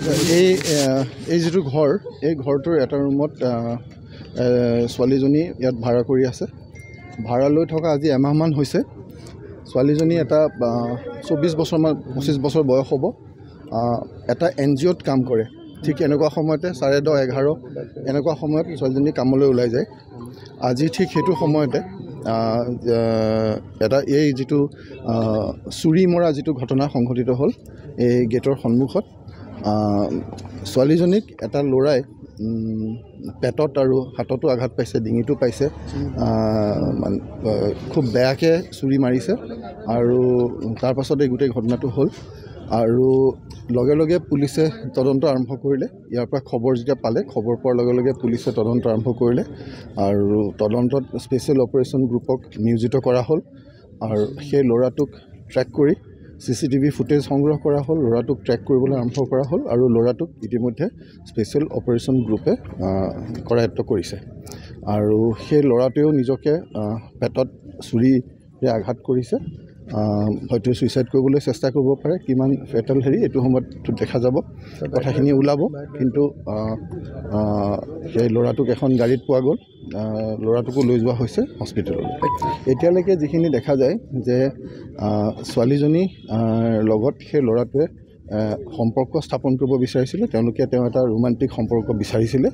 এই যেটো ঘৰ এই ঘৰটোৰ এটা ৰুমত ছোৱালীজনী ইয়াত ভাড়া কৰি আছে। ভাড়া লৈ থকা আজি এমাহমান হৈছে। ছোৱালীজনী এটা 24 বছৰমান 25 বছৰ বয়স হ'ব। এটা NGOত কাম কৰে। ঠিক এনেকুৱা সময়তে 10:30 11 এনেকুৱা সময়ত ছোৱালীজনী কামলৈ ওলাই যায়। আজি ঠিক সেইটো সময়তে এটা এই যেটো চুৰি মৰা যেটো ঘটনা সংঘটিত হ'ল এই গেটৰ সন্মুখত ছোৱালীজনীক এটা ল'ৰাই পেটত আৰু হাততো আঘাত পাইছে, ডিঙিটো পাইছে, খুব বেয়াকৈ চুৰি মাৰিছে আৰু তাৰ পাছতে গোটেই ঘটনাটো হ'ল আৰু লগে লগে পুলিচে তদন্ত আৰম্ভ কৰিলে। ইয়াৰ পৰা খবৰ যেতিয়া পালে, খবৰ পোৱাৰ লগে লগে পুলিচে তদন্ত আৰম্ভ কৰিলে আৰু তদন্তত স্পেচিয়েল অপাৰেশ্যন গ্ৰুপক নিয়োজিত কৰা হ'ল আৰু সেই ল'ৰাটোক ট্ৰেক কৰি CCTV ফুটেজ সংগ্ৰহ কৰা হ'ল, ল'ৰাটোক ট্ৰেক কৰিবলৈ আৰম্ভ কৰা হ'ল আৰু ল'ৰাটোক ইতিমধ্যে স্পেচিয়েল অপাৰেশ্যন গ্ৰুপে কৰায়ত্ব কৰিছে আৰু সেই ল'ৰাটোৱেও নিজকে পেটত চুৰিৰে আঘাত কৰিছে। হয়তো ছুইচাইড কৰিবলৈ চেষ্টা কৰিব পাৰে। কিমান ফেটেল এইটো সময়ত দেখা যাব, কথাখিনি ওলাব। কিন্তু সেই ল'ৰাটোক এখন গাড়ীত পোৱা গ'ল, ল'ৰাটোকো লৈ যোৱা হৈছে হস্পিটেললৈ। এতিয়ালৈকে যিখিনি দেখা যায় যে ছোৱালীজনী লগত সেই ল'ৰাটোৱে সম্পৰ্ক স্থাপন কৰিব বিচাৰিছিলে। তেওঁ এটা ৰোমান্টিক সম্পৰ্ক বিচাৰিছিলে,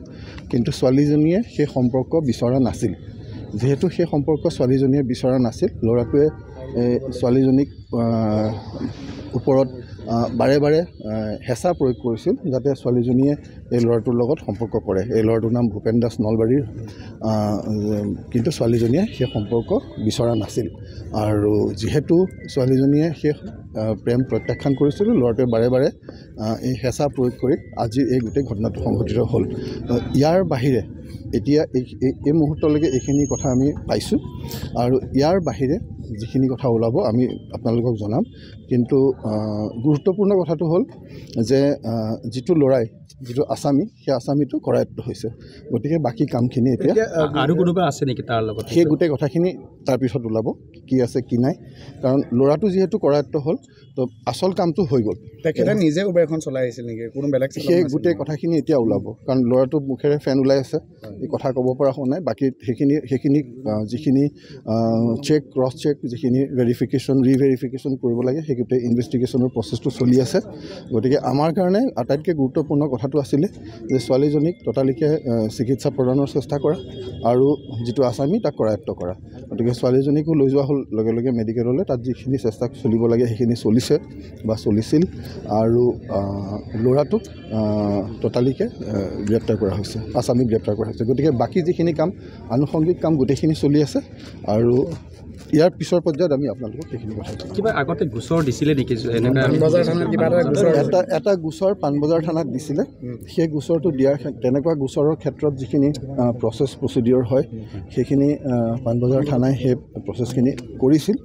কিন্তু ছোৱালীজনীয়ে সেই সম্পৰ্ক বিচৰা নাছিল। যিহেতু সেই সম্পৰ্ক ছোৱালীজনীয়ে বিচৰা নাছিল, ল'ৰাটোৱে ছোৱালীজনীক ওপৰত বাৰে বাৰে হেঁচা প্ৰয়োগ কৰিছিল যাতে ছোৱালীজনীয়ে এই ল'ৰাটোৰ লগত সম্পৰ্ক কৰে। এই ল'ৰাটোৰ নাম ভূপেন দাস নলবাৰীৰ, কিন্তু ছোৱালীজনীয়ে সেই সম্পৰ্ক বিচৰা নাছিল আৰু যিহেতু ছোৱালীজনীয়ে সেই প্ৰেম প্ৰত্যাখ্যান কৰিছিল, ল'ৰাটোৱে বাৰে বাৰে এই হেঁচা প্ৰয়োগ কৰি আজি এই গোটেই ঘটনাটো সংঘটিত হ'ল। ইয়াৰ বাহিৰে এতিয়া এই মুহূৰ্তলৈকে এইখিনি কথা আমি পাইছোঁ আৰু ইয়াৰ বাহিৰে যিখিনি কথা ওলাব আমি আপোনালোকক জনাম। কিন্তু গুৰুত্বপূৰ্ণ কথাটো হ'ল যে যিটো ল'ৰাই, যিটো আসামী, সেই আসামীটো কৰায়ত্ব হৈছে। গতিকে বাকী কামখিনি এতিয়া আৰু কোনোবা আছে নেকি তাৰ লগত, সেই গোটেই কথাখিনি তাৰপিছত ওলাব কি আছে কি নাই। কাৰণ ল'ৰাটো যিহেতু কৰায়ত্ব হ'ল, তো আচল কামটো হৈ গ'ল। তেখেতে নিজে উবেৰখন চলাই আহিছিল নেকি, কোনো বেলেগ? সেই গোটেই কথাখিনি এতিয়া ওলাব, কাৰণ ল'ৰাটোৰ মুখেৰে ফেন ওলাই আছে, এই কথা ক'ব পৰা হোৱা নাই। বাকী সেইখিনি যিখিনি চেক, ক্ৰছ চেক, যিখিনি ভেৰিফিকেশ্যন, ৰিভেৰিফিকেশ্যন কৰিব লাগে, সেই গোটেই ইনভেষ্টিগেশ্যনৰ প্ৰচেছটো চলি আছে। গতিকে আমাৰ কাৰণে আটাইতকৈ গুৰুত্বপূৰ্ণ কথাটো আছিলে যে ছোৱালীজনীক ততালিকে চিকিৎসা প্ৰদানৰ চেষ্টা কৰা আৰু যিটো আসামী তাক কৰায়ত্ব কৰা। গতিকে ছোৱালীজনীকো লৈ যোৱা হ'ল লগে লগে মেডিকেললৈ। তাত যিখিনি চেষ্টা চলিব লাগে সেইখিনি চলিছে বা চলিছিল আৰু ল'ৰাটোক ততালিকে গ্ৰেপ্তাৰ কৰা হৈছে, আসামীক গ্ৰেপ্তাৰ কৰা হৈছে। গতিকে বাকী যিখিনি কাম, আনুষংগিক কাম গোটেইখিনি চলি আছে আৰু ইয়াৰ পিছৰ পৰ্যায়ত আমি আপোনালোকক সেইখিনি কথা কিবা আগতে গোচৰ দিছিলে নেকি? এটা গোচৰ পাণবজাৰ থানাত দিছিলে। সেই গোচৰটো দিয়াৰ তেনেকুৱা গোচৰৰ ক্ষেত্ৰত যিখিনি প্ৰচিডিঅ'ৰ হয় সেইখিনি পাণবজাৰ থানাই সেই প্ৰচেছখিনি কৰিছিল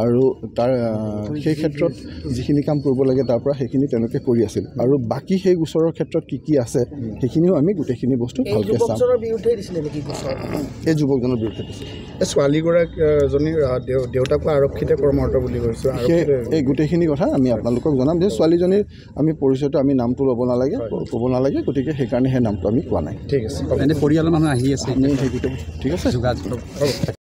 আৰু তাৰ সেই ক্ষেত্ৰত যিখিনি কাম কৰিব লাগে তাৰ পৰা সেইখিনি তেওঁলোকে কৰি আছিল। আৰু বাকী সেই গোচৰৰ ক্ষেত্ৰত কি আছে সেইখিনিও আমি গোটেইখিনি বস্তু ভালকৈ চাম। এই যুৱকজনৰ বিৰুদ্ধে দিছিল। ছোৱালীগৰাকীজনীৰ দেউতাকো আৰক্ষীতে কৰ্মৰত বুলি কৈছোঁ। এই গোটেইখিনি কথা আমি আপোনালোকক জনাম যে ছোৱালীজনীৰ আমি পৰিচয়টো, আমি নামটো ল'ব নালাগে, ক'ব নালাগে। গতিকে সেইকাৰণে সেই নামটো আমি কোৱা নাই। ঠিক আছে, পৰিয়ালৰ মানুহ আহি আছে, আমি সেই গোটেই ঠিক আছে।